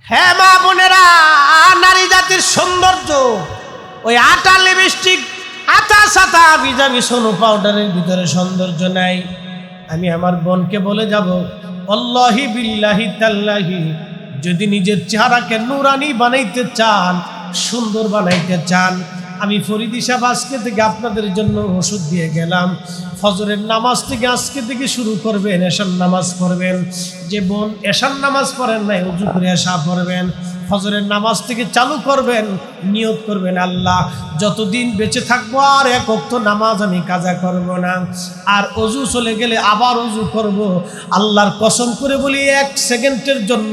হ্যাঁ মা বোনেরা, নারী জাতির সৌন্দর্য ওই আটা লিপস্টিক, আটা সাতা বিজাবি সোনো পাউডারের ভিতরে সৌন্দর্য নাই। আমি আমার বোনকে বলে যাব, আল্লাহি বিল্লাহি তাল্লাহি, যদি নিজের চেহারাকে নুরানি বানাইতে চান, সুন্দর বানাইতে চান, আমি ফরিদি সাহেব আজকে থেকে আপনাদের জন্য ওষুধ দিয়ে গেলাম। ফজরের নামাজ থেকে আজকে থেকে শুরু করবেন, এশার নামাজ পড়বেন। যে বোন এশার নামাজ পড়েন নাই, উজু করে এশা পড়বেন। ফজরের নামাজ থেকে চালু করবেন, নিয়ত করবেন, আল্লাহ যতদিন বেঁচে থাকবো আর এক ওয়াক্ত নামাজ আমি কাজা করব না। আর অজু চলে গেলে আবার অজু করব। আল্লাহর কসম করে বলি, 1 সেকেন্ডের জন্য,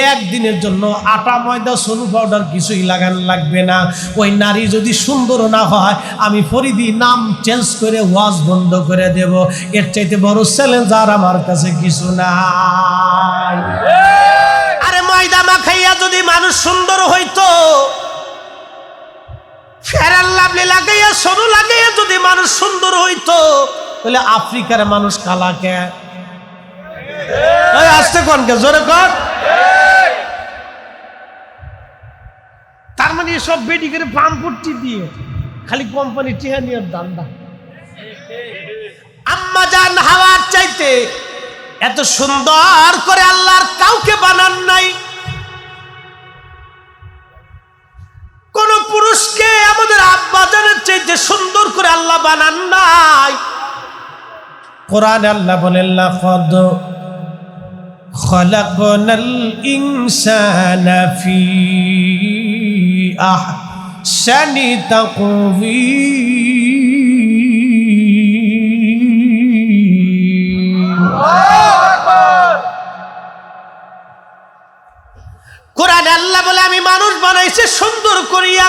1 দিনের জন্য আটা ময়দা সোনু পাউডার কিছুই লাগান লাগবে না। ওই নারী যদি সুন্দর না হয়, আমি ফরিদি নাম চেঞ্জ করে ওয়াজ বন্ধ করে দেব। এর চাইতে বড় চ্যালেঞ্জ আর আমার কাছে কিছু নাই। আরে ময়দা মাখাইয়া যদি মানুষ সুন্দর হইতো, ফেরান লাভলি লাগাইয়া সরু লাগাইয়া যদি মানুষ সুন্দর হইতো, তাহলে আফ্রিকার মানুষ কালা কে? আসতে কোন কে, জোরে কর। তার মানে সব বেডি করে পাম্পটি দিয়ে খালি কোম্পানি টিহা নিয়ে দান্দা। আম্মা জান হাওয়ার চাইতে এত সুন্দর করে আল্লাহর কাউকে বানান নাই। কোন পুরুষকে আমাদের আব্বা জানের চাইতে সুন্দর করে আল্লাহ বানান নাই। কোরআনে আল্লাহ বলেন, লাকাদ খালাকনাল ইনসানা ফি আহসানি তাকওয়ীম। কোরআনে আল্লাহ বলে, আমি মানুষ বানাইছে সুন্দর করিয়া।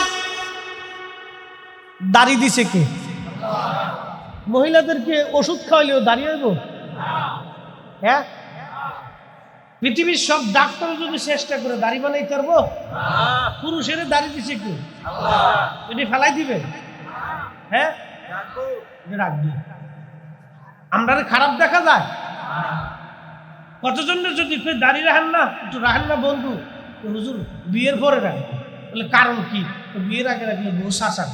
দাড়ি দিছে কে? মহিলাদেরকে ওষুধ খাওয়াইলেও দাঁড়িয়ে হইব? হ্যাঁ, পৃথিবীর সব ডাক্তার যদি চেষ্টা করে দাড়ি বানাইতে পারবো? পুরুষের দাড়ি দিছে কে? এটি ফেলাই দিবে? হ্যাঁ, রাখবে। আমরা খারাপ দেখা যায়। কতজনের যদি দাড়ি রাখেন না, একটু রাখেন না বন্ধু, হুজুর বিয়ের পরে রাখেন, বলে কারণ কি? বিয়ের আগে রাখলে বউ শাসা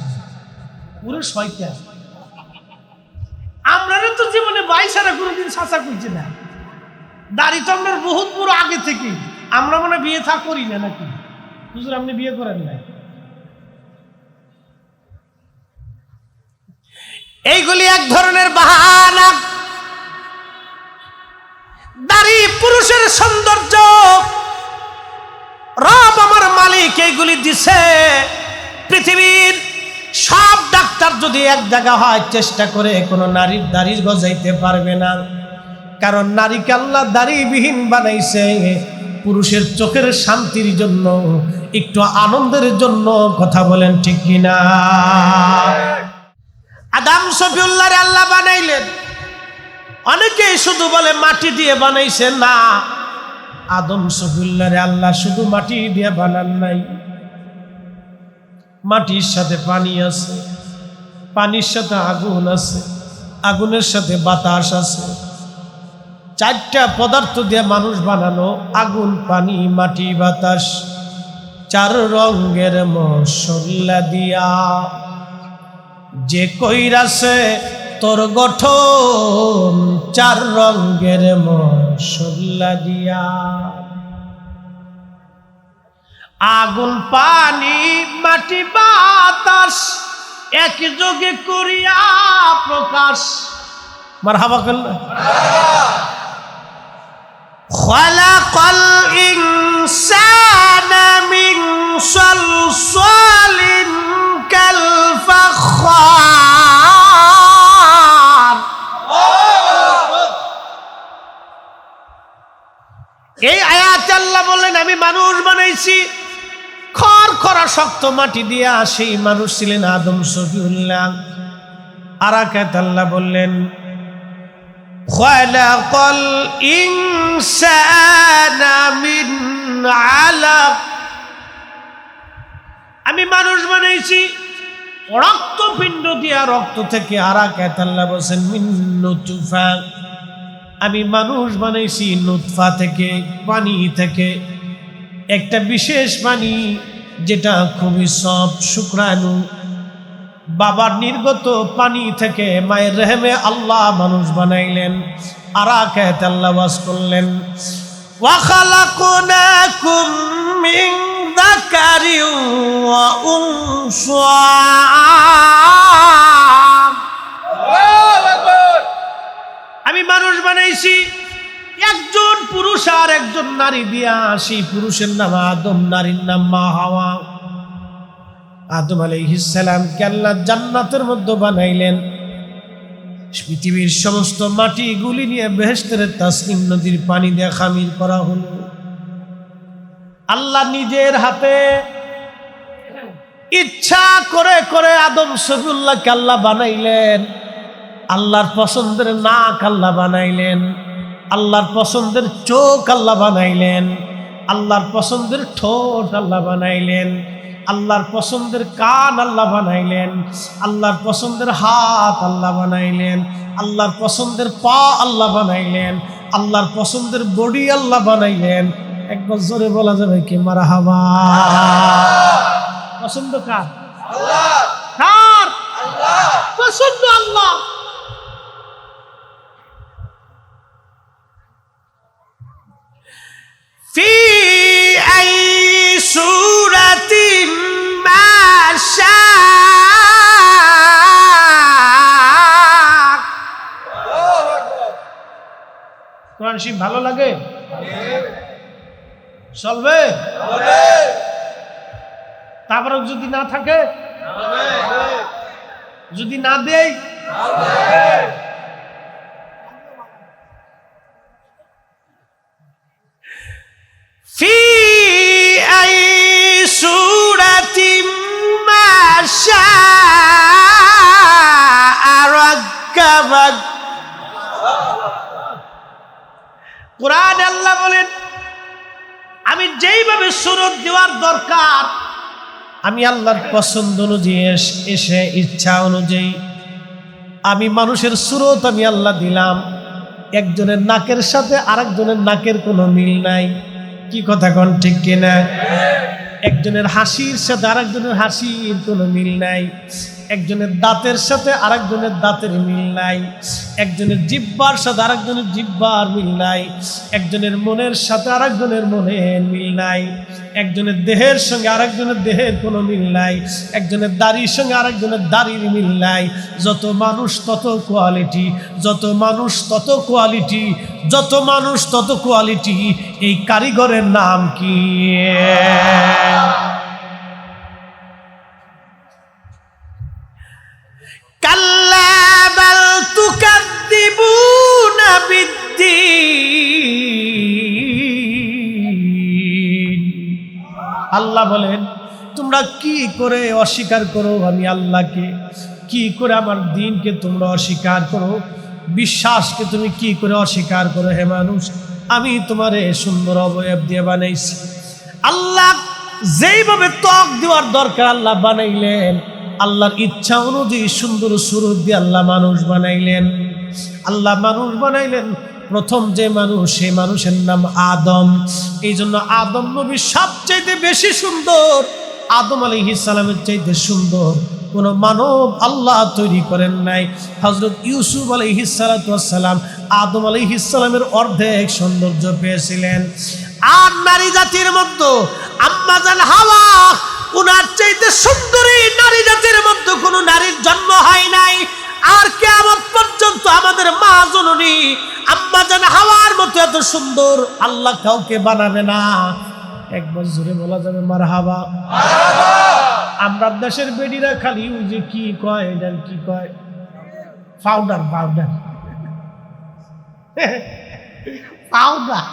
পুরো শয়তান। আমরা তো জীবনে বাইশারা কোনোদিন শাসা করছি না। দাড়ি তো আপনার বহুত বড় আগে থেকে। আমরা মনে বিয়ে থা করি না নাকি? হুজুর আপনি বিয়ে করেন নাই? এইগুলি এক ধরনের বাহানা। দাড়ি পুরুষের সৌন্দর্য, রব আমার মালিক এইগুলি দিছে। পৃথিবীর সব ডাক্তার যদি এক জায়গা হয়, চেষ্টা করে কোনো নারীর দাড়ি গজাইতে পারবে না। কারণ নারীকে আল্লাহ দাড়িবিহীন বানাইছে পুরুষের চোখের শান্তির জন্য, একটু আনন্দের জন্য। কথা বলেন ঠিক কিনা? আদম সফিউল্লাহ আল্লাহ বানাইলেন। অনেকেই শুধু বলে মাটি দিয়ে বানাইছে, না, আদম সফিউল্লাহ আল্লাহ শুধু মাটি দিয়ে বানান নাই। মাটির সাথে পানি আছে, পানির সাথে আগুন আছে, আগুনের সাথে বাতাস আছে। 4টা পদার্থ দিয়ে মানুষ বানানো, আগুন, পানি, মাটি, বাতাস। 4 রঙের মশলা দিয়া যে কইরাছে তোর গঠন, 4 রঙের মশলা দিয়া। আগুন, পানি, মাটি, বাতাস একযোগে করিয়া প্রকাশ। মারহাবা করলে। খালাকাল ইনসানা মিন সালসালিন কাল ফাখার। এই আয়াতে আল্লাহ বললেন, আমি মানুষ বানাইছি খড়খড়া শক্ত মাটি দিয়া। সেই মানুষ ছিলেন আদম সফিউল্লাহ। আর আয়াতে আল্লাহ বললেন, খালাকাল ইনসানা মিন আলাক। আমি মানুষ বানাইছি রক্তপিণ্ড দিয়া, রক্ত থেকে। আর আয়াতে আল্লাহ বলেন, মিন নুতফা। আমি মানুষ বানাইছি নুতফা থেকে, পানি থেকে। একটা বিশেষ পানি যেটা খুবই সফট শুক্রাণু, বাবার নির্গত পানি থেকে মায়ের রেহেমে আল্লাহ মানুষ বানাইলেন। আর আয়াতে আল্লাহ ওয়াজ করলেন, ওয়া খালাকনাকুম মিন যাকারিন ওয়া উনসা। আমি মানুষ বানাইছি একজন পুরুষ আর একজন নারী দিয়া। সেই পুরুষের নাম আদম, নারীর নাম মা হাওয়া। আদম আলাইহিস সালামকে আল্লাহ জান্নাতের মধ্যে বানাইলেন। পৃথিবীর সমস্ত মাটিগুলি নিয়ে বেহেশতের তাসনিম নদীর পানি দিয়ে খামির করা হলো। আল্লাহ নিজের হাতে ইচ্ছা করে করে আদম সফিউল্লাহকে আল্লাহ বানাইলেন। আল্লাহর পছন্দের নাক আল্লাহ বানাইলেন, আল্লাহর পছন্দের চোখ আল্লাহ বানাইলেন, আল্লাহর পছন্দের ঠোঁট আল্লাহ বানাইলেন, আল্লাহর পছন্দের কান আল্লাহ বানাইলেন, আল্লাহর পছন্দের হাত আল্লাহ বানাইলেন, আল্লাহর পছন্দের পা আল্লাহ বানাইলেন, আল্লাহর পছন্দের বডি আল্লাহ বানাইলেন। একবার জোরে বলা যাবে কি মারহাবা? পছন্দ কার? আল্লাহ। কার? আল্লাহ। পছন্দ আল্লাহ। ফি আই সূরাতিন মা শাআ। কোরআন শরীফ ভালো লাগে? চলবে? তারপর যদি না থাকে, যদি না দেই, ফি আই সূরাতিন মা শাআ রাক্কাবাক। কুরআনে আল্লাহ বলেন, আমি যেইভাবে সূরত দেওয়ার দরকার আমি আল্লাহর পছন্দ অনুযায়ী এসে ইচ্ছা অনুযায়ী আমি মানুষের সূরত আমি আল্লাহ দিলাম। একজনের নাকের সাথে আরেকজনের নাকের কোনো মিল নাই। কি কথা কোন ঠিক কিনা? একজনের হাসির সাথে আরেকজনের হাসির কোনো মিল নাই। একজনের দাঁতের সাথে আরেকজনের দাঁতের মিল নাই। একজনের জিহ্বার সাথে আরেকজনের জিহ্বার মিল নাই। একজনের মনের সাথে আরেকজনের মনের মিল নাই। একজনের দেহের সঙ্গে আরেকজনের দেহের কোনো মিল নাই। একজনের দাড়ির সঙ্গে আরেকজনের দাড়ির মিল নাই। যত মানুষ তত কোয়ালিটি, যত মানুষ তত কোয়ালিটি, যত মানুষ তত কোয়ালিটি। এই কারিগরের নাম কি? কাল্লা বাল তুকাদ্দিবুনা বিদ্দীন। আল্লাহ বলেন, তোমরা কি করে অস্বীকার করো আমি আল্লাহকে, কি করে আমার দ্বীনকে তোমরা অস্বীকার করো, বিশ্বাসকে তুমি কি করে অস্বীকার করো? হে মানুষ, আমি তোমারে সুন্দর অবয়ব দিয়ে বানাইছি। আল্লাহ যেইভাবে ত্বক দেওয়ার দরকার আল্লাহ বানাইলেন। আল্লাহর ইচ্ছা অনুযায়ী সুন্দর সুরত দিয়ে আল্লাহ মানুষ বানাইলেন। আল্লাহ মানুষ বানাইলেন। প্রথম যে মানুষ, সেই মানুষের নাম আদম। এই জন্য আদম নবী সবচাইতে বেশি সুন্দর। আদম আলাইহিস সালামের চাইতে সুন্দর কোন মানব আল্লাহ তৈরি করেন নাই। হযরত ইউসুফ আলাইহিস সালাতু ওয়াস সালাম আদম আলাইহিস সালামের অর্ধেক সৌন্দর্য পেয়েছিলেন। আর নারী জাতির মধ্যে আম্মা জান হাওয়া, উনার চাইতে সুন্দরী নারী জাতির মধ্যে কোনো নারীর জন্ম হয় নাই। আর কিয়ামত পর্যন্ত আমাদের মা জননী আম্মা জান হাওয়ার মতো এত সুন্দর আল্লাহ কাউকে বানাবে না। একবার জোরে বলা যাবে মারহাবা? আমরা দেশের বেডিরা খালি ওই যে কি কয়, এটা কি কয়, পাউডার পাউডার পাউডার,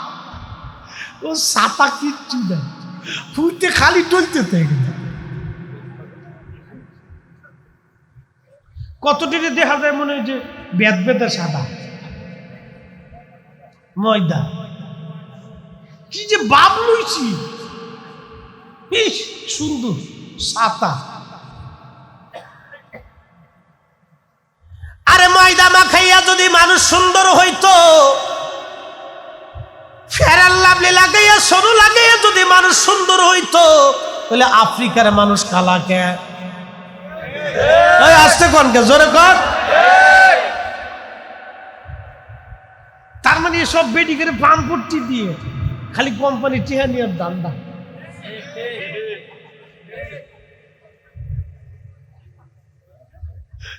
ও সাপা কিচ্ছু না, ফুটে খালি টলতে থাকে। কতটি দেখা যায় মনে হয় যে বেদ বেদা সাদা ময়দা। কি যে বাপ লইছি, সুন্দর সাতা। আরে ময়দা মাখাইয়া যদি মানুষ সুন্দর হইতো, ফেরার লাভলি লাগাইয়া সরু লাগাইয়া যদি মানুষ সুন্দর হইতো তাহলে আফ্রিকার মানুষ কালা কে? আসতে কোন কে জোরে কর। তার মানে সব বেটি করে পাম্পটি দিয়ে খালি কোম্পানি টিহা নিয়ে দান্দা।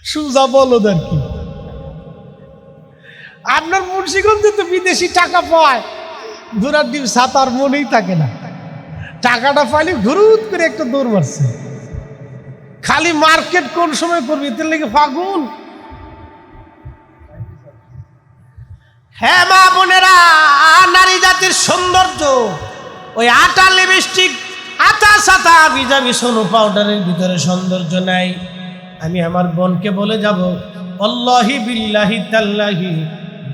সুজা বলো দেন কি আপনার মুন্সিগঞ্জে তো বিদেশি টাকা পায়, ঘোরার ডিম সাতার মনেই থাকে না, টাকাটা পাইলে ঘুরুত করে একটা দৌড় মারছে। খালি মার্কেট কোন সময় করবি এর লেগে ফাগুন। হ্যাঁ মা বোনেরা, নারী জাতির সৌন্দর্য ওই আটা লিপস্টিক, আটা সাতা বিজাবি সোনো পাউডারের ভিতরে সৌন্দর্য নাই। আমি আমার বোনকে বলে যাব, আল্লাহি বিল্লাহি তাল্লাহি,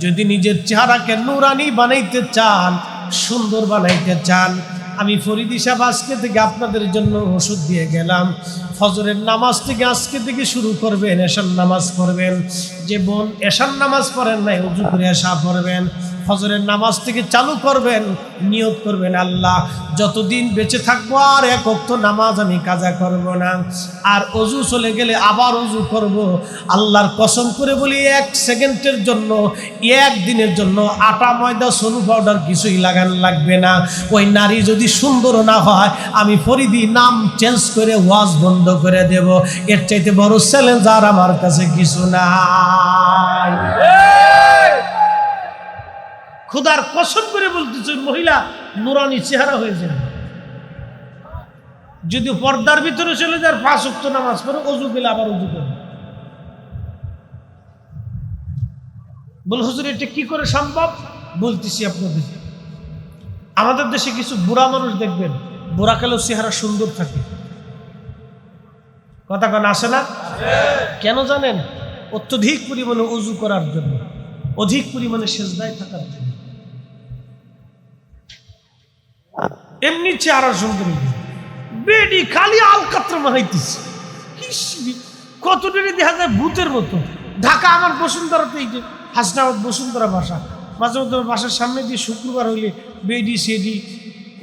যদি নিজের চেহারাকে নুরানি বানাইতে চান, সুন্দর বানাইতে চান, আমি ফরিদি সাহেব আজকে থেকে আপনাদের জন্য ওষুধ দিয়ে গেলাম। ফজরের নামাজ থেকে আজকে থেকে শুরু করবেন, এশার নামাজ পড়বেন। যে বোন এশার নামাজ পড়েন নাই, ওযু করে এশা পড়বেন। ফজরের নামাজ থেকে চালু করবেন, নিয়ত করবেন, আল্লাহ যতদিন বেঁচে থাকবো আর এক ওয়াক্ত নামাজ আমি কাজা করব না। আর ওযু চলে গেলে আবার ওযু করব। আল্লাহর কসম করে বলি, এক সেকেন্ডের জন্য, এক দিনের জন্য আটা ময়দা সোনু পাউডার কিছুই লাগান লাগবে না। ওই নারী যদি সুন্দর না হয়, আমি ফরিদি নাম চেঞ্জ করে ওয়াজ বন্ধ করে দেব। এর চাইতে বড় চ্যালেঞ্জ আর আমার কাছে কিছু নাই। খুদার কসম করে বলতেছে, মহিলা নুরানি চেহারা হয়ে যাবে। যদি পর্দার ভিতরে চলে যায়, 5 ওয়াক্ত নামাজ পড়ে, ওযু গেলে আবার ওযু করে। বল হুজুর এটা কি করে সম্ভব? বলতেছি আপনাদের। আমাদের দেশে কিছু বুড়া মানুষ দেখবেন, বুড়া কালেও চেহারা সুন্দর থাকে। কথা কেন আসে না? কেন জানেন? অত্যধিক পরিমাণে ওযু করার জন্য, অধিক পরিমাণে সেজদায় থাকার জন্য। এমনি চেহারা সুন্দর, বেডি খালি আলকাত্রা মারাইতেছে। কত ডিগ্রি দেখা যায় ভূতের মতো। ঢাকা আমার বসুন্ধরাতে, এই যে হাসনাবাদ বসুন্ধরা বাসা, মাঝে মধ্যে বাসার সামনে দিয়ে শুক্রবার হইলে বেডি সেডি,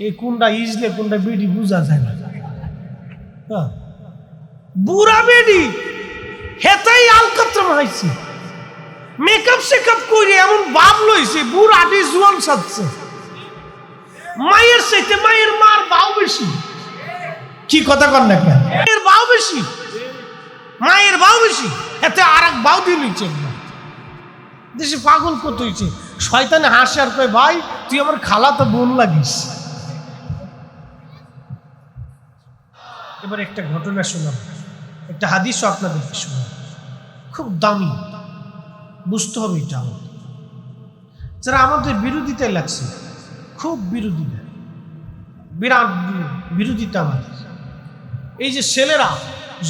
এই কোনটা ইজলে কোনটা বেডি বোঝা যায় না। বুড়া বেডি হেতাই আলকাত্রা মারাইছে, মেকআপ সেকআপ করে এমন ভাব লইছে, বুড়া আডি জোয়ান সাজছে। মায়ের চাইতে মায়ের মার বাও বেশি। কি কথা কন না কেন? মায়ের বাও বেশি, মায়ের বাও বেশি, এতে আর এক বাও দিয়ে নিচ্ছে। দেশে পাগল কত হয়েছে, শয়তানে হাসে আর কয়, ভাই তুই আমার খালাতো বোন লাগিস। এবার একটা ঘটনা শোনাব, একটা হাদিসও আপনাদেরকে শোনাব, খুব দামি, বুঝতে হবে এটা। যারা আমাদের বিরোধিতায় লাগছে, খুব বিরোধিতা, বিরাট বিরোধিতা আমাদের। এই যে ছেলেরা,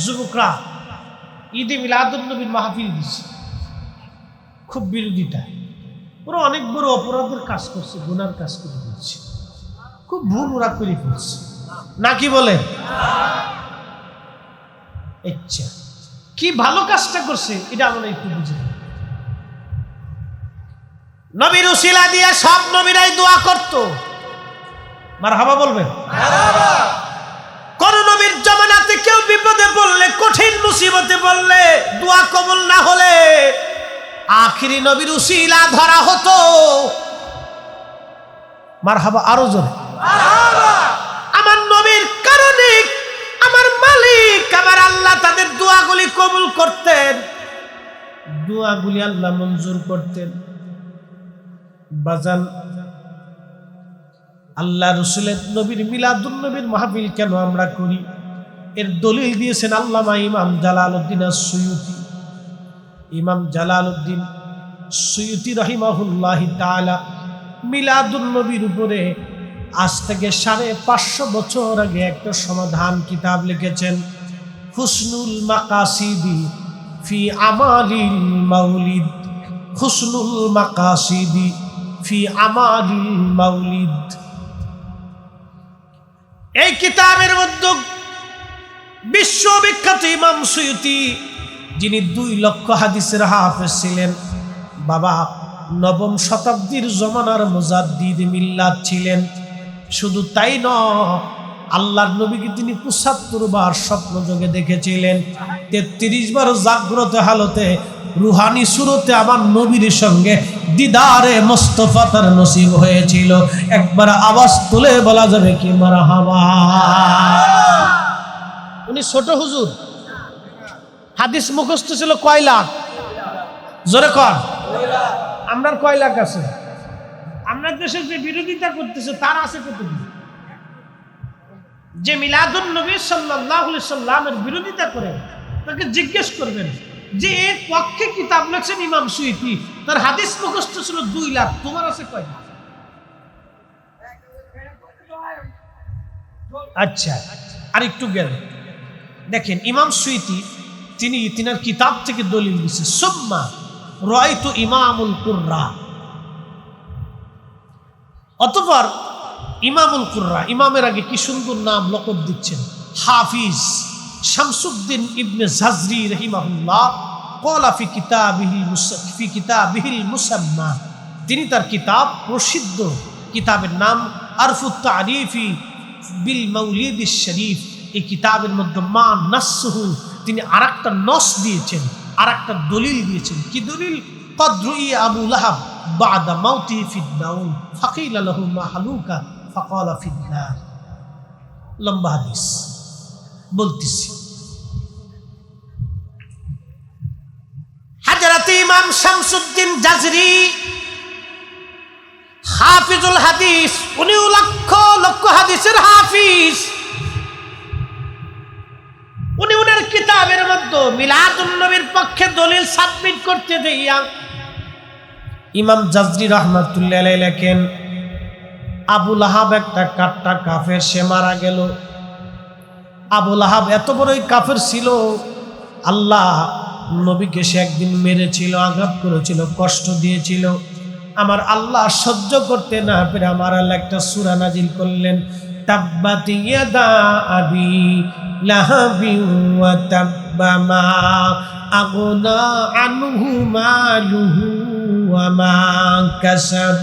যুবকরা ঈদে মিলাদুন্নবীর মাহফিল দিচ্ছে, খুব বিরোধিতা। ওরা অনেক বড় অপরাধের কাজ করছে, গুনার কাজ করে দিচ্ছে, খুব ভুল ওরা করে ফেলছে, নাকি বলে? আচ্ছা, কি ভালো কাজটা করছে এটা আমরা একটু বুঝি। নবীর উসিলা দিয়ে সব নবীরাই দোয়া করত। মারহাবা বলবেন? কোন নবীর জামানাতে কেউ বিপদে পড়লে, কঠিন মুসিবতে পড়লে, দোয়া কবুল না হলে আখিরি নবীর উসিলা ধরা হতো। মারহাবা আরো জোরে। আমার নবীর কারণে আমার মালিক, আমার আল্লাহ তাদের দোয়াগুলি কবুল করতেন, দোয়াগুলি আল্লাহ মঞ্জুর করতেন। বাজান, আল্লাহ রসুলের নবীর মিলাদুন্নবীর মাহফিল কেন আমরা করি, এর দলিল দিয়েছেন আল্লামা ইমাম জালালউদ্দিন আস-সুয়ুতি। ইমাম জালালউদ্দিন সুয়ুতি রাহিমাহুল্লাহি তাআলা মিলাদুন্নবীর উপরে আজ থেকে 550 বছর আগে একটা সমাধান কিতাব লিখেছেন, হুসনুল মাকাসিদি ফি আমালিল মাউলিদ। হুসনুল মাকাসিদি ফি আমালিল মাউলিদ। এই কিতাবের মধ্যে বিশ্ববিখ্যাত ইমাম সুয়ুতি, যিনি 2 লক্ষ হাদিসের হাফেজ ছিলেন, বাবা নবম শতাব্দীর জমানার মুজাদ্দিদ মিল্লাত ছিলেন। শুধু তাই নয়, আল্লাহর নবীকে তিনি ৭৫ বার স্বপ্ন যোগে দেখেছিলেন। ৩৩ বার জাগ্রত হালতে রুহানি সুরতে আমার নবীর সঙ্গে দিদারে মুস্তাফা তার নসিব হয়েছিল। একবার আওয়াজ তুলে বলা যাবে কি মারহাবা। উনি ছোট হুজুর, হাদিস মুখস্থ ছিল কয় লাখ? জোরে কর। আপনার কয় লাখ আছে? আপনার দেশের যে বিরোধিতা করতেছে তার আছে কত? যে মিলাদুন নবী সাল্লাল্লাহু আলাইহি সাল্লামের বিরোধিতা করে তাকে জিজ্ঞেস করবেন যে এর পক্ষে কিতাব লিখছেন ইমাম সুয়ুতী, তার হাদিস মুখস্থ ছিল 2 লাখ, তোমার আছে কয়? আচ্ছা, আর একটু গেল দেখেন, ইমাম সুয়ুতী তিনার কিতাব থেকে দলিল দিচ্ছে, সুম্মা রাআইতু ইমামুল কুররা। অতঃপর ইমামুল কুররা, ইমামের আগে কি সুন্দর নাম লকব দিচ্ছেন, হাফিজ শামসুদ্দিন ইবনে জাজরি রাহিমাহুল্লাহ ক্বালা ফি কিতাবিহিল মুসাম্মা। তিনি তার কিতাব, প্রসিদ্ধ কিতাবের নাম আরফুত তারিফি বিল মাউলিদিশ শরীফ। এই কিতাবের মধ্যে মা নাসহু, তিনি আরেকটা নস দিয়েছেন, আরেকটা দলিল দিয়েছেন। কি দলিল? কদরুই আবু লাহাব বাদা মাউতি ফিদ নাউম ফাকিলা লাহু মা হালুকা ফাকালা ফিদ নার। লম্বা হাদিস বলতেছি। হযরত ইমাম শামসুদ্দিন জাজরি হাফিজুল হাদিস, উনি লক্ষ লক্ষ হাদিসের হাফিজ। উনি উনার কিতাবের মধ্যে মিলাদুন নবীর পক্ষে দলিল সাবমিট করতে দেইয়া ইমাম জাজরি রাহমাতুল্লাহ আলাইহি লেখেন, আবু লাহাব একটা কাট্টা কাফের, সে মারা গেল। আবু লাহাব এত বড়ই কাফের ছিল, আল্লাহ নবীকে সে একদিন মেরেছিল, আঘাত করেছিল, কষ্ট দিয়েছিল। আমার আল্লাহ সহ্য করতে না পেরে আমার আল্লাহ একটা সূরা নাজিল করলেন, তাব্বাত ইয়াদা আবি লাহাবি ওয়া তাব্বা মা আগনা আনহু মালুহু ওয়া মা কাসাব।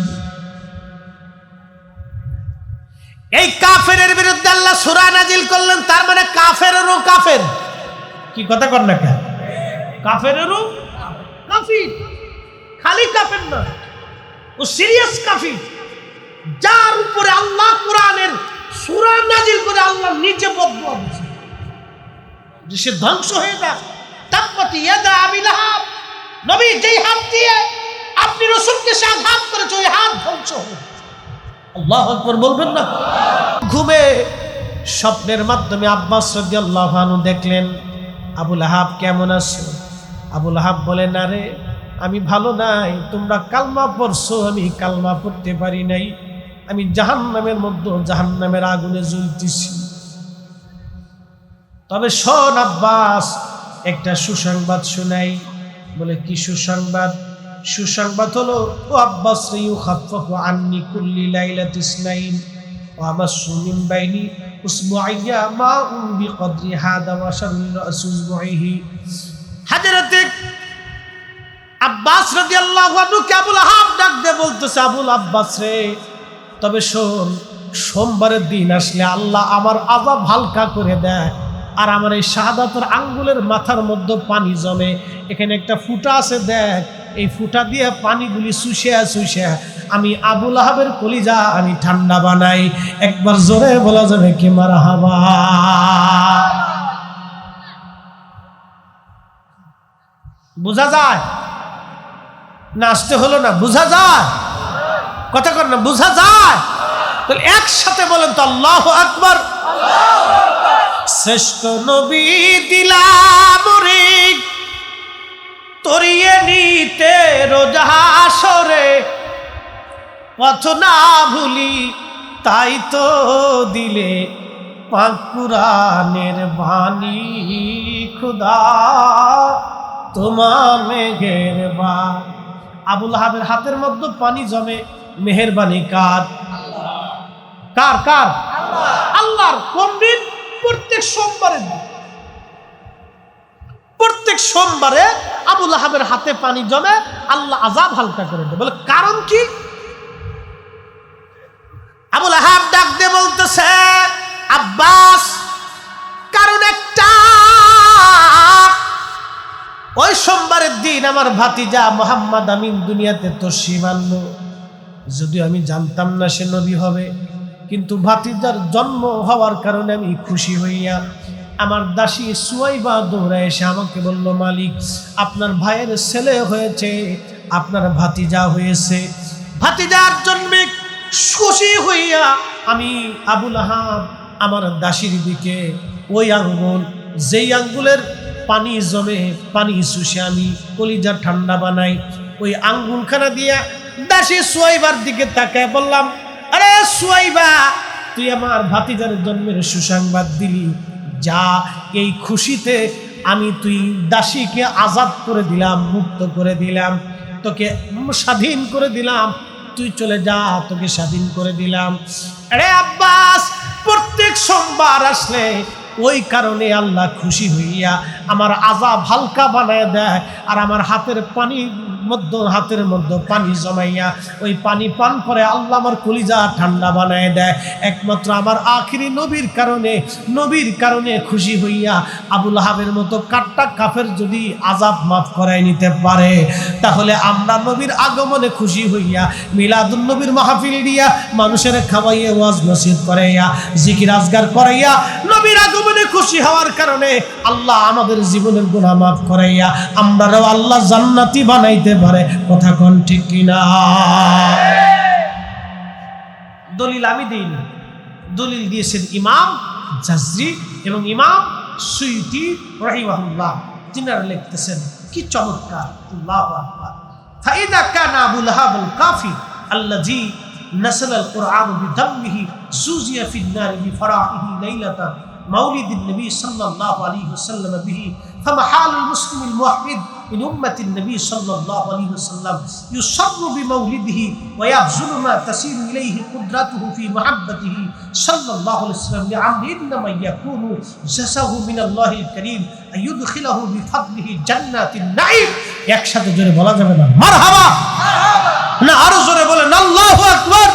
এই কাফেরের বিরুদ্ধে আল্লাহ সূরা নাজিল করলেন, তার মানে কাফেরেরও কাফের। কি কথা কর না কেন? কাফেরেরও কাফির, খালি কাফের না, ও সিরিয়াস কাফির, যার উপরে আল্লাহ কোরআনের সূরা নাজিল করে আল্লাহ নিজে বদদুয়া দিয়েছেন যে সে ধ্বংস হয়ে যাক। তাব্বাত ইয়াদা আবি লাহাব, নবী যেই হাত দিয়ে আপনি রাসূলকে আঘাত করেছে ওই হাত ধ্বংস হবে। আল্লাহু আকবার বলবেন না? ঘুমে স্বপ্নের মাধ্যমে আব্বাস রাদিয়াল্লাহু আনহু দেখলেন আবু লাহাব কেমন আছে। আবু লাহাব বলে, না রে, আমি ভালো নাই, তোমরা কালমা পড়ছো, আমি কালমা পড়তে পারি নাই, আমি জাহান্নামের মধ্যে জাহান্নামের আগুনে জ্বলতেছি। তবে শোন আব্বাস, একটা সুসংবাদ শোনাই। বলে, কি সুসংবাদ? সুসংবাদ হলো, ও আব্বাস রে, ইউখাফফাফু আন্নি কুল্লি লাইলাতি ইসনাইন ওয়া আমাসসু মিন বাইনি উসবুআইয়া মাউন বিকদরি হাদা ওয়া শারুল রাসুসবুইহি। হযরতে আব্বাস রাদিয়াল্লাহু আনহু কে আবু লাহাব ডাক দিয়ে বলতেছে, আবুল আব্বাস রে, তবে শোন, সোমবারের দিন আসলে আল্লাহ আমার আযাব হালকা করে দেয়, আর আমার এই শাহাদাতের আঙ্গুলের মাথার মধ্যে পানি জমে, এখানে একটা ফুটা আছে, দেখ, এই ফুটা দিয়ে পানিগুলি চুষিয়া চুষিয়া আমি আবু লাহাবের কলিজা আমি ঠান্ডা বানাই। একবার জোরে বলা যাবে কি মারহাবা? বোঝা যায় না? আসতে হলো না? বোঝা যায়? কথা কর না, বোঝা যায়? তাহলে একসাথে বলেন তো আল্লাহু আকবার। শ্রেষ্ঠ নবী দিলাম রে তরিয়ে নিতে রোজ হাসরে, পথ না ভুলি তাই তো দিলে পাক কুরআনের বাণী, খুদা তোমার মেঘের বা। আবু লাহাবের হাতের মধ্যে পানি জমে, মেহেরবানি কার? কার কার? আল্লাহর। কোন দিন? প্রত্যেক সোমবারের দিন। প্রত্যেক প্রত্যেক সোমবারে আবু লাহাবের হাতে পানি জমে, আল্লাহ আযাব হালকা করে দেয়। বলে কারণ কি? আবু লাহাব ডাক দিয়ে বলতেছে, আব্বাস, কারণ একটা, ওই সোমবারের দিন আমার ভাতিজা মোহাম্মদ আমিন দুনিয়াতে তশরিফ আনলো। যদিও আমি জানতাম না সে নবী হবে, কিন্তু ভাতিজার জন্ম হওয়ার কারণে আমি খুশি হইয়া আমার দাসী সুয়াইবা দৌড়ায় এসে আমাকে বলল, মালিক, আপনার ভাইয়ের ছেলে হয়েছে, আপনার ভাতিজা হয়েছে। ভাতিজার জন্মে খুশি হইয়া আমি আবু লাহাব আমার দাসীর দিকে ওই আঙ্গুল, যেই আঙ্গুলের পানি জমে, পানি শুষে আমি কলিজা ঠান্ডা বানাই, ওই আঙ্গুলখানা দিয়া দাসী সুয়াইবার দিকে তাকায় বললাম, আরে সুয়াইবা, তুই আমার ভাতিজার জন্মের সুসংবাদ দিলি, যা, এই খুশিতে আমি তুই দাসীকে আজাদ করে দিলাম, মুক্ত করে দিলাম, তোকে স্বাধীন করে দিলাম, তুই চলে যা, তোকে স্বাধীন করে দিলাম। আরে আব্বাস, প্রত্যেক সোমবার আসলে ওই কারণে আল্লাহ খুশি হইয়া আমার আযাব হালকা বানায় দেয়, আর আমার হাতের মধ্যে পানি জমাইয়া ওই পানি পান করে আল্লাহ আমার কলিজা ঠান্ডা বানায় দেয়। একমাত্র আমার আখিরি নবীর কারণে খুশি হইয়া আবু লাহাবের মতো কাট্টা কাফের যদি আযাব মাফ করায় নিতে পারে, তাহলে আমরা নবীর আগমনে খুশি হইয়া মিলাদুন নবীর মাহফিল দিয়া মানুষের খাওয়াইয়া ওয়াজ নসিহত করাইয়া জিকির আজগার করাইয়া নবীর আগমনে খুশি হওয়ার কারণে আল্লাহ আমাদের জীবনের গুনাহ মাফ করাইয়া আমরাও আল্লাহ জান্নাতি বানাইতে পারে। কথা কোন ঠিক কিনা? দলিল আমি দেইনি, দলিল দিয়েছেন ইমাম জাজরি এবং ইমাম সুয়ুতি রাহিমাহুল্লাহ। তিনারা লিখতেছেন কি চমৎকার, আল্লাহু আকবার। ফাইদা কানা আবু লাহাবুল কাফি আল্লাযী নাসালাল কুরআন বিদামিহি সুজিয়া ফিন নার বিফরাহিহি লাইলাতা مولد النبي صلى الله عليه وسلم به فمحال المسلم الموحد من أمة النبي صلى الله عليه وسلم يصر بمولده ويبذل ما تسير إليه قدرته في محبته صلى الله عليه وسلم لعمر إنما يكون جزاءه من الله الكريم أن يدخله بفضله جنات النعيم। একসাথে জোরে বলা যাবে না মারহাবা? না আরো জোরে বলেন আল্লাহু আকবার।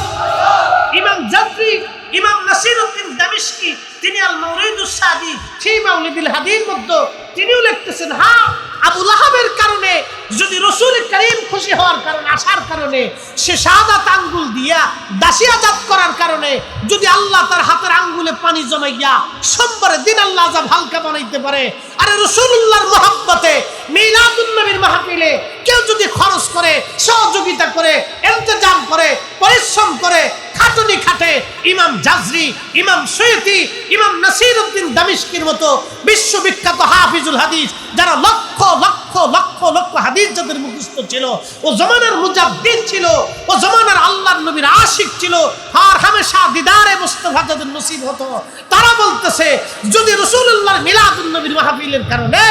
ইমাম জাফরি, ইমাম নাসিরউদ্দিন দামিশকি, তিনি আল মাওরিদুস সাদি ফি মাউলিদিল হাদির মধ্যে তিনিও লিখতেছেন, হ্যাঁ, আবু লাহাবের কারণে যদি রাসূল করিম খুশি হওয়ার কারণে, আসার কারণে, সে শাহাদাত আঙ্গুল দিয়া দাসী আযাব করার কারণে যদি আল্লাহ তার হাতের আঙ্গুলে পানি জমাইয়া সোমবারের দিন আল্লাহ আযাব হালকা বানাইতে পারে, আরে রাসূলুল্লাহর মহব্বতে মিলাদুন নবীর মাহফিলে কেউ যদি খরচ করে, সহযোগিতা করে, ইন্তজাম করে, পরিশ্রম করে, খাটুনি খাটে, ইমাম জাজরি, ইমাম সুয়ুতি, ইমাম নাসিরউদ্দিন দামিশকির মতো বিশ্ববিখ্যাত হাফিজুল হাদিস, যারা লক্ষ লক্ষ লক্ষ লক্ষ হাদিস যাদের মুখস্থ ছিল, ও জমানার মুজাদ্দিদ ছিল, ও জমানার আল্লাহর নবীর আশিক ছিল, আর হামেশা দিদারে মুস্তাফা যাদের নসিব হতো, তারা বলতেছে যদি রাসূলুল্লাহর মিলাদুন নবীর মাহফিলের কারণে,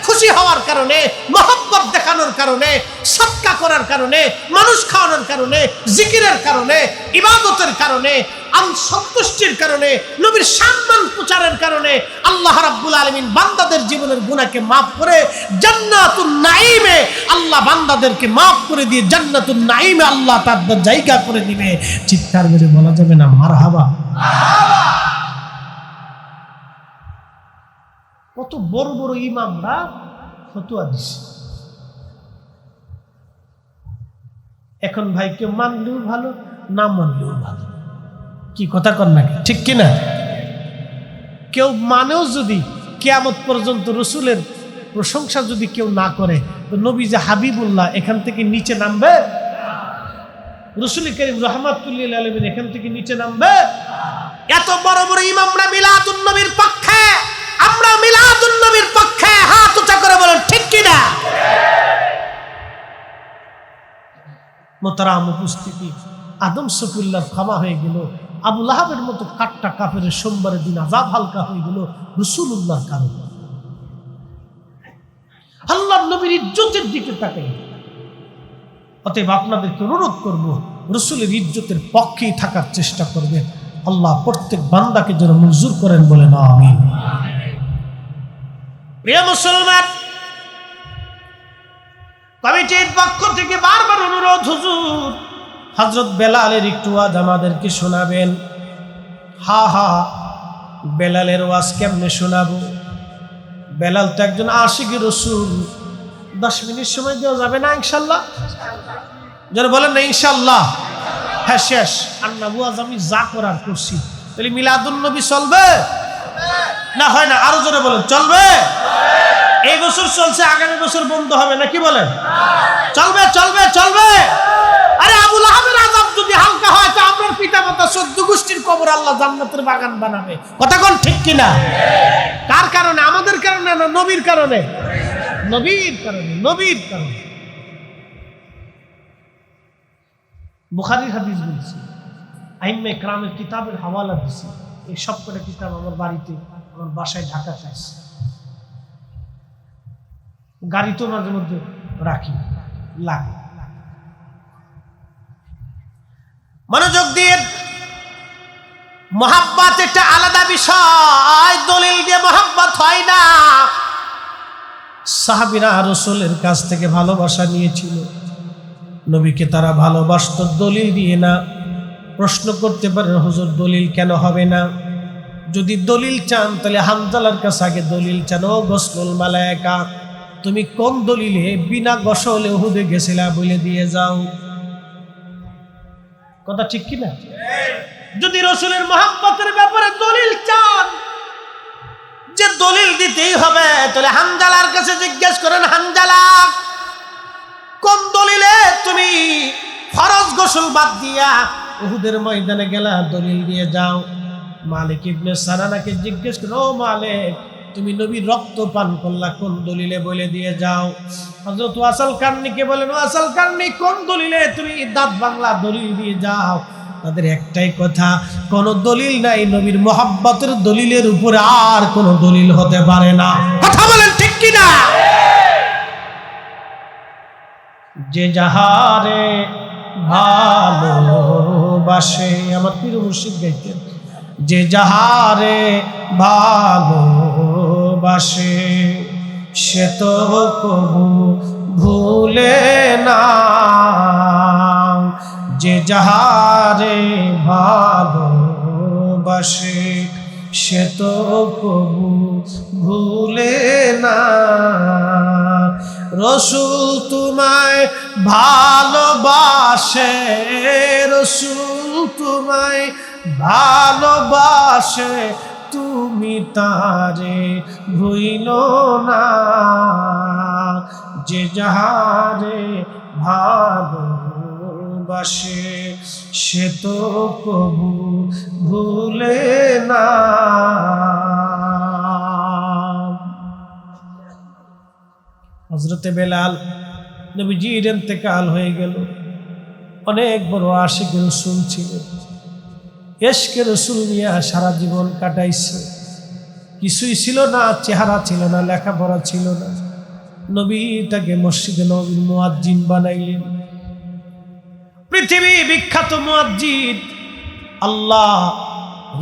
খুশি হওয়ার কারণে, মহব্বত দেখানোর কারণে, সদকা করার কারণে, মানুষ খাওয়ানোর কারণে, জিকিরের কারণে, ইবাদতের কারণে, সন্তুষ্টির কারণে, নবীর সম্মান প্রচারের কারণে আল্লাহ রাব্বুল আলামিন বান্দাদের জীবনের গুনাহকে মাফ করে জান্নাতুন নাঈমে আল্লাহ বান্দাদেরকে মাফ করে দিয়ে জান্নাতুন নাঈমে আল্লাহ তাদের জায়গা করে দিবে। চিৎকার করে বলা যাবে না মারহাবা? কত বড় বড় ইমামরা ফতোয়া দিছে। এখন ভাই কেউ মানলেও ভালো, না মানলেও ভালো, কি কথা কর না, ঠিক কিনা? কেউ মানেও যদি কিয়ামত পর্যন্ত রসুলের প্রশংসা যদি কেউ না করে, তো নবী যে হাবিবুল্লাহ এখান থেকে নিচে নামবে? রসুল করিম রাহমাতুল লিল আলামিন এখান থেকে নিচে নামবে? এত বড় বড় ইমামরা মিলাদুন নবীর পক্ষে, আমরা মিলাদুন নবীর পক্ষে, হাত উঁচা করে বলেন ঠিক কিনা? মোহতারাম উপস্থিতি, আদম সফিউল্লাহ ক্ষমা হয়ে গেল, আবু লাহাবের মতো কাট্টা কাফের সোমবারের দিন আযাব হালকা হয়ে গেল রাসূলুল্লাহর কারণে। আল্লাহর নবীর ইজ্জতের দিকে তাকাই। অতএব আপনাদেরকে অনুরোধ করব, রাসূলের ইজ্জতের পক্ষেই থাকার চেষ্টা করবে। আল্লাহ প্রত্যেক বান্দাকে যেন মঞ্জুর করেন, বলেন আমিন। প্রিয় মুসলমান, কমিটির পক্ষ থেকে বারবার অনুরোধ, হুজুর হযরত বেলালের একটু ওয়াজ আমাদেরকে শোনাবেন। হা বেলালের ওয়াজ কেমনে শোনাবো? বেলাল তো একজন আশিক রাসূল, 10 মিনিট সময় দেওয়া যাবে না ইনশাআল্লাহ? যারা বলেন না ইনশাআল্লাহ? হ্যাঁ শেষ। আর না ওয়াজ আমি যা করার করছি, তাহলে মিলাদুন নবী চলবে না? হয় না? আরো জোরে বলেন, চলবে? এই বছর চলছে, আগামী বছর বন্ধ হবে না, কি বলেন? চলবে চলবে চলবে। আরে আবু লাহাবের আযাব যদি হালকা হয় তো আপনার পিতামাতা 14 গোষ্ঠীর কবর আল্লাহ জান্নাতের বাগান বানাবে। কথা কোন ঠিক কিনা? কার কারণে? আমাদের কারণে না, নবীর কারণে। নবীর কারণে, নবীর কারণে। বুখারীর হাদিস বলছি, আইম্মে কেরামের কিতাবের হাওয়ালা দিছি। এই সবকটা কিতাব আমার বাড়িতে, আমার বাসায় ঢাকাতে আছে, গাড়িতে মাঝে মধ্যে রাখি, লাগে। মনোযোগ দিয়ে, মোহাব্বত একটা আলাদা বিষয়, দলিল দিয়ে মোহাব্বত হয় না। সাহাবীরা রাসূলের কাছ থেকে ভালোবাসা নিয়েছিল, নবীকে তারা ভালোবাসত দলিল দিয়ে না। প্রশ্ন করতে পারেন, হুজুর দলিল কেন হবে না? যদি দলিল চান তাহলে হানজালার কাছে আগে দলিল চান। ও গসলুল মালায়েকা, তুমি কোন দলিলে বিনা গোসলে উহুদে গেছিলা বলে দিয়ে যাও। কথা ঠিক কিনা? যদি রাসূলের মহব্বতের ব্যাপারে দলিল চান, যে দলিল দিতেই হবে, তাহলে হানজালার কাছে জিজ্ঞেস করেন, হানজালা কোন দলিলে তুমি ফরজ গোসল বাদ দিয়া উহুদের ময়দানে গেলা? দলিল দিয়ে যাও। মালিক ইবনে সানানাকে জিজ্ঞেস করো, ও মালিক তুমি নবীর রক্ত পান করলা, কোন দলিলে বলে দিয়ে যাও। হযরত ওয়াসাল কারনীকে বলেন, ওয়াসাল কারনী কোন দলিলে তুমি দাঁত বাংলা? দলিল দিয়ে যাও। তাদের একটাই কথা, কোন দলিল নাই নবীর মহব্বতের দলিলের উপরে আর কোন দলিল হতে পারে না। কথা বলেন ঠিক কিনা? যে যাহারে ভালোবাসে, আমার পীর মুর্শিদ গাইতেন, যে যাহারে ভালোবাসে সে তো কবু ভুলে না। যে যাহারে ভালোবাসে সে তো কবু ভুলে না। রাসূল তোমায় ভালোবাসে, রাসূল তোমায় ভালোবাসে, তুমি তারে ভুইলো না। যে যাহারে ভালোবাসে সে তো কবু ভুলে না। হযরতে বেলাল, নবীজির ইন্তেকাল হয়ে গেল, অনেক বড় আশিক রাসূল ছিলেন, ইশকে রাসূল নিয়ে সারা জীবন কাটাইছে। কিছুই ছিল না, চেহারা ছিল না, লেখাপড়া ছিল না। নবী তাকে মসজিদে নববীর মুয়াজ্জিন বানাইলেন। পৃথিবী বিখ্যাত মুয়াজ্জিন, আল্লাহ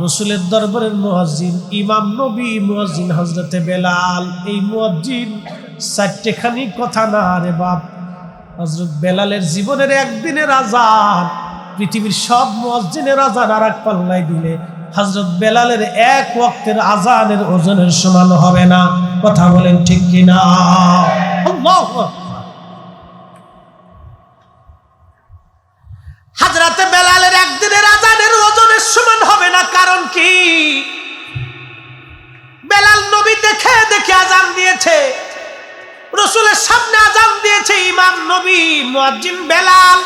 রাসূলের দরবারের মুয়াজ্জিন, ইমাম নবী মুয়াজ্জিন হযরতে বেলাল। এই মুয়াজ্জিন চারটেখানি কথা না রে বাপ। হযরত বেলালের জীবনের একদিনের আযান পৃথিবীর সব মুয়াজ্জিনের আযান আর এক পাল্লায় দিলে হযরত বেলালের এক ওয়াক্তের আযানের ওজনের সমান হবে না। কথা বলেন ঠিক কিনা? আল্লাহু আকবার। হযরতে বেলালের একদিনের আযানের ওজনের সমান হবে না। কারণ কি? বেলাল নবী দেখে দেখে আযান দিয়েছে, রাসূলের সামনে আযান দিয়েছে ইমাম নবী মুয়াজ্জিন বেলাল।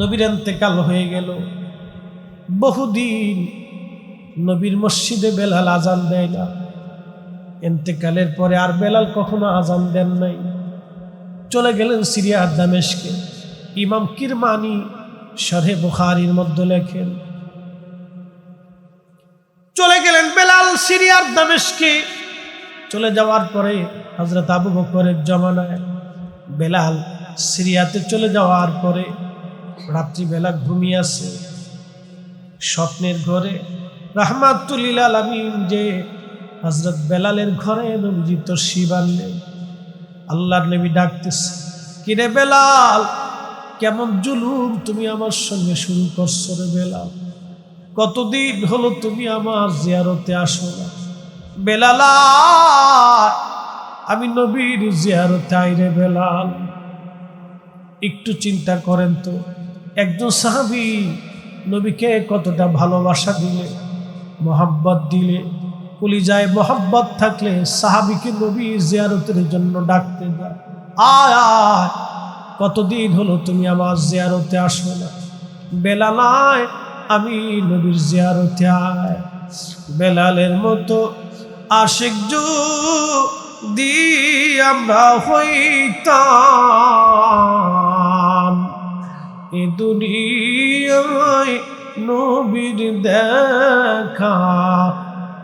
নবীর ইন্তেকাল হয়ে গেল, বহুদিন নবীর মসজিদে বেলাল আযান দেয় না। ইন্তেকালের পরে আর বেলাল কখনো আযান দেন নাই। চলে গেলেন সিরিয়ার দামেশকে। ইমাম কিরমানি শরহে বুখারীর মধ্যে লেখেন, চলে গেলেন বেলাল সিরিয়ার দামেশকে। চলে যাওয়ার পরে হযরত আবু বকরের জমানায় বেলাল সিরিয়াতে চলে যাওয়ার পরে রাত্রিবেলা ঘুমিয়ে আছে। স্বপ্নের ঘরে রাহমাতুল লিল আলামিন যে হযরত বেলালের ঘরে নবীজি তশরিফ আনলেন। আল্লাহর নবী ডাকতেছে, কিরে বেলাল, কেমন জুলুম তুমি আমার সঙ্গে শুরু করছো রে বেলাল, কতদিন হলো তুমি আমার জিয়ারতে আসো না। বেলাল, আমি নবীর জিয়ারতে আই রে বেলাল। একটু চিন্তা করেন তো, একজন সাহাবী নবীকে কতটা ভালোবাসা দিলে, মোহাব্বত দিলে, কলিজায় মোহাব্বত থাকলে সাহাবীকে নবী জিয়ারতের জন্য ডাকতে যায়, আয় আয়, কতদিন হলো তুমি আমার জিয়ারতে আসো না। বেলাল আয়, আমি নবীর জিয়ারতে আয়। বেলালের মতো আশিক যদি আমরা হইতাম, এ দুনিয়ায় নবীর দেখা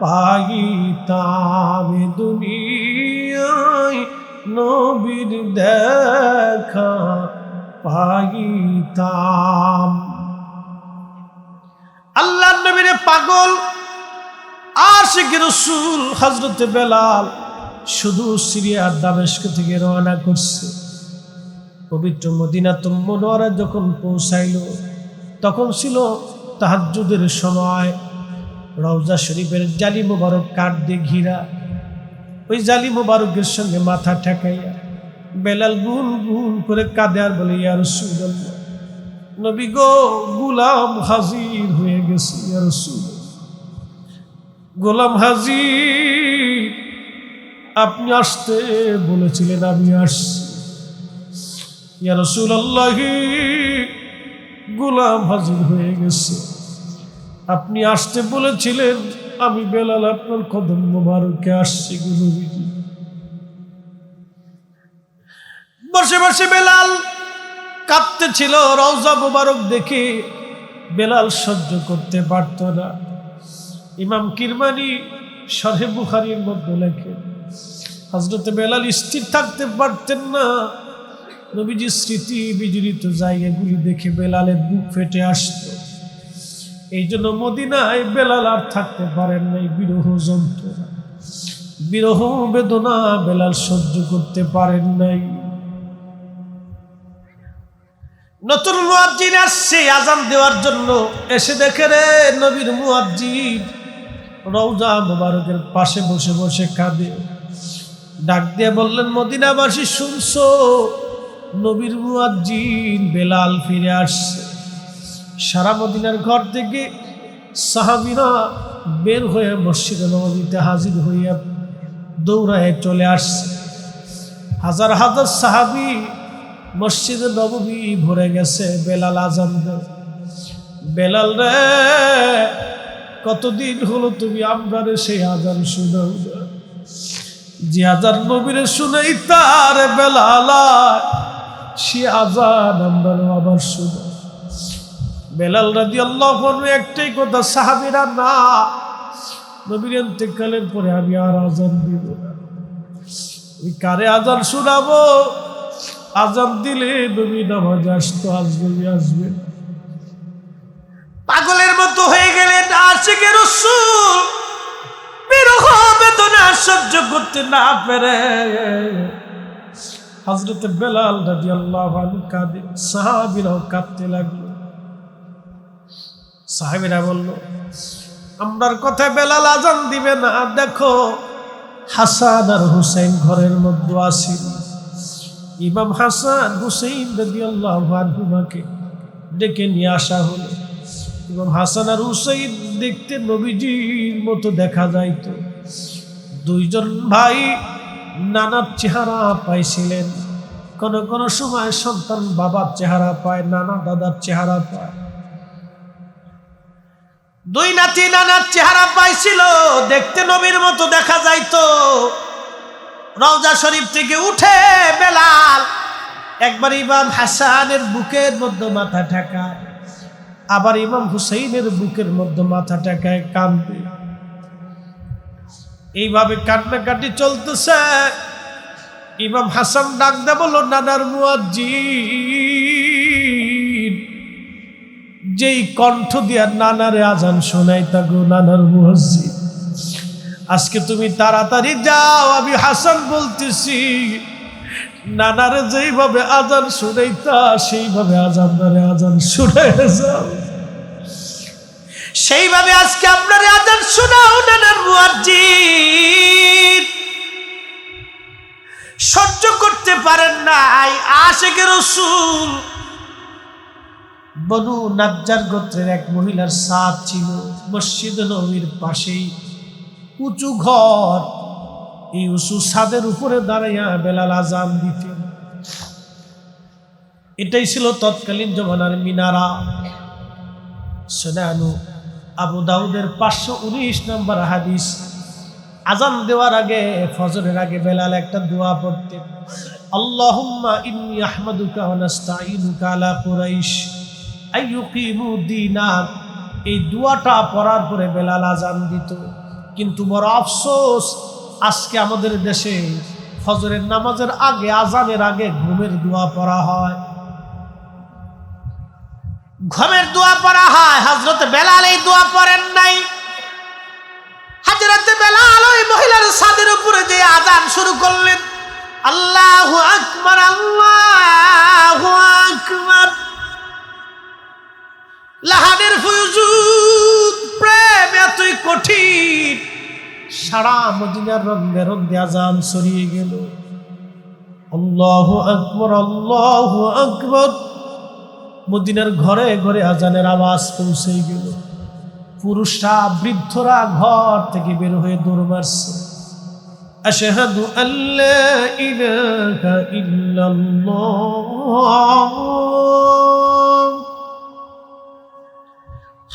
পাইতাম, এ দুনিয়ায় নবীর দেখা পাইতাম। আল্লাহর নবীর পাগল আশিক রাসূল হযরত বেলাল শুধু সিরিয়ার দামেস্ক থেকে রওনা করছে। পবিত্র মদিনাতুল মুনাওয়ারা যখন পৌঁছাইল তখন ছিল তাহাজ্জুদের সময়। রওজা শরীফের জালি মুবারক কাঠ দিয়ে ঘিরা, ওই জালি মুবারকের সঙ্গে মাথা ঠেকাইয়া বেলাল গুন গুন করে কাঁদে আর বলে, ইয়া রাসূলুল্লাহ, নবী গো, গোলাম হাজির হয়ে গেছে, ইয়া রাসূলুল্লাহ, গোলাম হাজির, আপনি আসতে বলেছিলেন, আমি আসছি, ইয়া রাসূলুল্লাহ, গোলাম হাজির হয়ে গেছে, আপনি আসতে বলেছিলেন, আমি বেলাল আপনার কদম মোবারকে আসছি গো নবীজি। বসে বসে বেলাল কাঁদতেছিল। রওজা মোবারক দেখে বেলাল সহ্য করতে পারত না। ইমাম কিরমানি শরহে বুখারীর মধ্যে লেখেন, হযরত বেলাল স্থির থাকতে পারতেন না। নবীজির স্মৃতি বিজড়িত জায়গাগুলি দেখে বেলালের বুক ফেটে আসতো। এই জন্য মদিনায় বেলাল আর থাকতে পারেন নাই। বিরহ যন্ত্রণা, বিরহ বেদনা বেলাল সহ্য করতে পারেন নাই। নতুন মুয়াজ্জিন আসছে আজান দেওয়ার জন্য, এসে দেখে রে নবীর মুয়াজ্জিন রওজা মুবারকের পাশে বসে বসে কাঁদে। ডাক দিয়ে বললেন, মদিনাবাসী শুনছো, নবীর মুয়াজ্জিন বেলাল ফিরে আসছে। সারা মদিনার ঘর থেকে সাহাবীরা বের হয়ে মসজিদে নববীতে হাজির হইয়া দৌড়ায় চলে আসছে। হাজার হাজার সাহাবী মসজিদে নববী ভরে গেছে। বেলাল আজান দেয়, বেলাল রে, কতদিন হলো তুমি আমরারে সেই আজান শুনাও না, যে আজান নবীরে শুনাই তার বেলাল, সে আজান আমরা আবার শুনো। বেলাল রাদিয়াল্লাহু আনহু একটাই কথা, সাহাবীরা না, নবীর ইন্তেকালের পরে আমি আর আজান দিব না। ওই কারে আজান শোনাবো? আজান দিলে নবী নামাজে আসতো, আসবে। পাগলের মতো হয়ে গেলেন আশিকে রাসূল, বিরহ বেদনা সহ্য করতে না পেরে হযরত বেলাল রাদিয়াল্লাহু আনহু কাঁদে, সাহাবীরাও কাঁদতে লাগলো। সাহাবীরা বলল, আমরার কথা বেলাল আজান দিবে না, দেখো হাসান আর হুসাইন ঘরের মধ্যে আসেন। ইমাম হাসান হুসাইন রাদিয়াল্লাহু আনহুমাকে ডেকে নিয়ে আসা হলো। ইমাম হাসান আর হুসাইন দেখতে নবীজির মতো দেখা যাইত। দুইজন ভাই নানার চেহারা পাইছিলেন। কোন কোন সময় সন্তান বাবার চেহারা পায়, নানা দাদার চেহারা পায়। দুই নাতি নানার চেহারা পাইছিল, দেখতে নবীর মতো দেখা যাইতো। রওজা শরীফ থেকে উঠে বেলাল একবার ইমাম হাসানের বুকের মধ্যে মাথা ঠেকায়, আবার ইমাম হুসাইনের বুকের মধ্যে মাথা ঠেকায়, কাঁদবে। এইভাবে কান্নাকাটি চলতেছে। ইমাম হাসান ডাক দে বলল, নানার মুয়াজ্জিন, যেই কণ্ঠ দিয়া নানারে আজান শোনাই তাগো নানার মুয়াজ্জিন, আজকে তুমি তাড়াতাড়ি যাও। আমি হাসান বলতেছি, নানারে যেইভাবে আজান শুনাইতা সেইভাবে আজান শুনে যাও, সেইভাবে আজকে আপনার আজান শোনাও নানার মুয়াজ্জিন। সহ্য করতে পারেন নাই আশিকে রাসূল বনু নাজ্জার গোত্রের এক মহিলার ছাদ ছিল মসজিদ নববীর পাশেই, উঁচু ঘর। এই উঁচু ছাদের উপরে দাঁড়াইয়া বেলাল আজান দিতেন। এটাই ছিল তৎকালীন জমানার মিনারা। সুনানু আবু দাউদের 519 নম্বর হাদিস। আজান দেওয়ার আগে, ফজরের আগে বেলাল একটা দোয়া পড়তেন, আল্লাহুম্মা ইন্নী আহমাদুকা ওয়া নাস্তাঈনুকা আলা কুরাইশ আইয়ুকিমু দীনাক। এই দোয়াটা পড়ার পরে বেলাল আজান দিত। কিন্তু বড় আফসোস, আজকে আমাদের দেশে ফজরের নামাজের আগে, আজানের আগে ঘুমের দোয়া পড়া হয়, ঘুমের দোয়া পড়া হয়। হযরত বেলাল এই দোয়া পড়েন নাই। হযরত বেলাল ওই মহিলার ছাদের উপরে যে আজান শুরু করলেন, আল্লাহু আকবার, আল্লাহু আকবার। লাহানের ফুয়ুজুদ, প্রেম এতই কঠিন, সারা মদিনার রন্দে রন্দে আজান ছড়িয়ে গেল। আল্লাহু আকবার, আল্লাহু আকবার। মদিনার ঘরে ঘরে আজানের আওয়াজ পৌঁছে গেল। পুরুষরা, বৃদ্ধরা ঘর থেকে বের হয়ে দৌড় মারছে, আশহাদু আল্লা ইলাহা ইল্লাল্লাহ।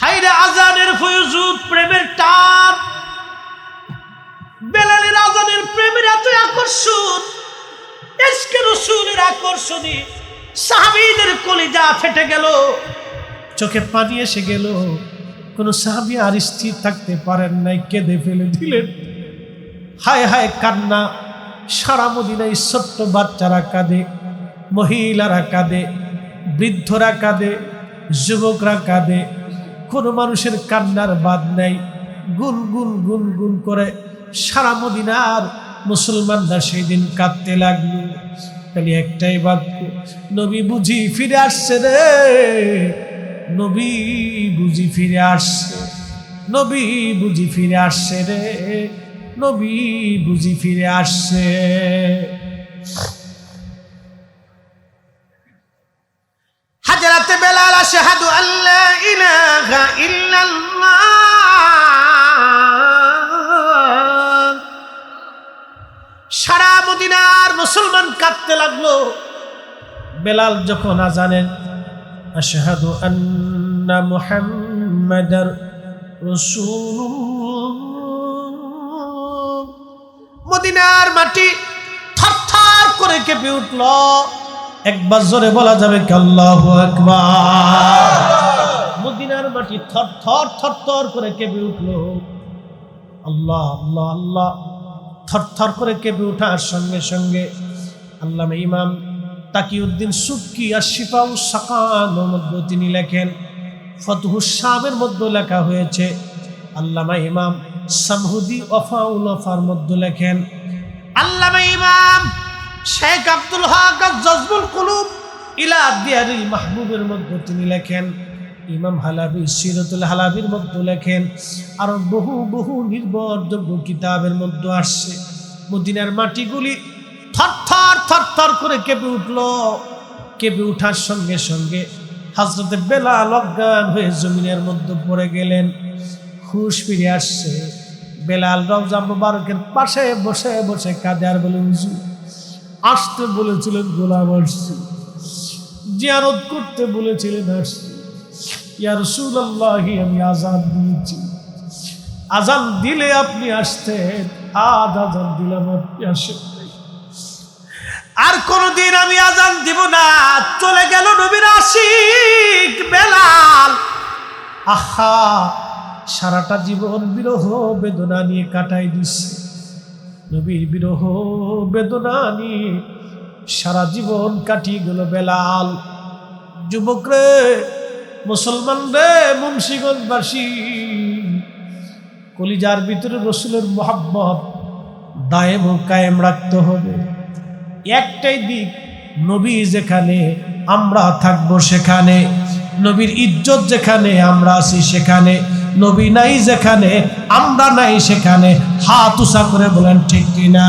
হায়রে আজানের ফয়জুদ, প্রেমের টান। বেলালের আজানের প্রেমের এত আকর্ষণ, ইশকে রাসূলের আকর্ষণে সাহাবীদের কলিজা ফেটে গেল, চোখে পানি এসে গেল। কোন সাহাবী আর স্থির থাকতে পারেন নাই, কেঁদে ফেলে দিলেন। হায় হায় কান্না। সারা মদিনায় ছোট্ট বাচ্চারা কাঁদে, মহিলারা কাঁদে, বৃদ্ধরা কাঁদে, যুবকরা কাঁদে। কোন মানুষের কান্নার বাদ নাই। গুন গুন গুন গুন করে সারা মদিনার মুসলমানরা সেই দিন কাঁদতে লাগলো। খালি একটাই বাক্য, নবী বুঝি ফিরে আসছে রে, নবী বুঝি ফিরে আসছে, নবী বুঝি ফিরে আসছে রে, নবী বুঝি ফিরে আসছে। হযরত বেলাল আশহাদু আল্লা ইলাহা ইল্লাল্লাহ। সারা মদিনার মুসলমান কাঁদতে লাগলো। বেলাল যখন আজানের আশহাদু আন্না মুহাম্মাদার রাসূলুল্লাহ, মদিনার মাটি থরথর করে কেঁপে উঠল। একবার জোরে বলা যাবে কি আল্লাহু আকবার? মদিনার মাটি থরথর থরথর করে কেঁপে উঠল। আল্লাহ আল্লাহ আল্লাহ। থরথর করে কেঁপে ওঠার সঙ্গে সঙ্গে আল্লামা ইমাম তাকিউদ্দিন সুবকি আর শিফাউস সাকানের মধ্যে তিনি লেখেন, ফতহুস শামের মধ্যে লেখা হয়েছে। আল্লামা ইমাম সামহুদি ওয়াফাউল ওয়াফার মধ্যে লেখেন। আল্লামা ইমাম শেখ আব্দুল হক জজবুল কুলুব ইলা দিয়ারিল মাহবুবের মধ্যে তিনি লেখেন। ইমাম হালাবি সিরাতুল হালাবির মধ্যে লেখেন। আর বহু বহু নির্ভরযোগ্য কিতাবের মধ্যে আসছে, মদিনার মাটিগুলি থরথর থরথর করে কেঁপে উঠল। কেঁপে ওঠার সঙ্গে সঙ্গে হযরত বেলাল অজ্ঞান হয়ে জমিনের মধ্যে পড়ে গেলেন। হুশ ফিরে আসছে। বেলাল রওজা মুবারকের পাশে বসে বসে কাঁদে আর বলে, হুজুর আসতে বলেছিলেন, গোলাম আসছি। জিয়ারত করতে বলেছিলেন, আসছি। ইয়া রাসূলুল্লাহ, আমি আজান দিয়েছি, আজান দিলে আপনি আসতেন, আজ আজান দিলাম আপনি আসেন। আর কোনদিন আমি আজান দিব না। চলে গেল নবীর আশিক বেলাল। আহা, সারাটা জীবন বিরহ বেদনা নিয়ে কাটাই দিচ্ছে। নবীর বিরহ বেদনা নিয়ে সারা জীবন কাটিয়ে গেল বেলাল। যুবক রে, মুসলমান রে, মুন্সিগঞ্জবাসী, কলিজার ভিতরে রসুলের মোহাব্বত দায়েম ও কায়েম রাখতে হবে। একটাই দিক, নবী যেখানে আমরা থাকবো সেখানে, নবীর ইজ্জত যেখানে আমরা আছি সেখানে, নবী নাই যেখানে আমরা নাই সেখানে। হাত উঁচা করে বলেন ঠিক কিনা?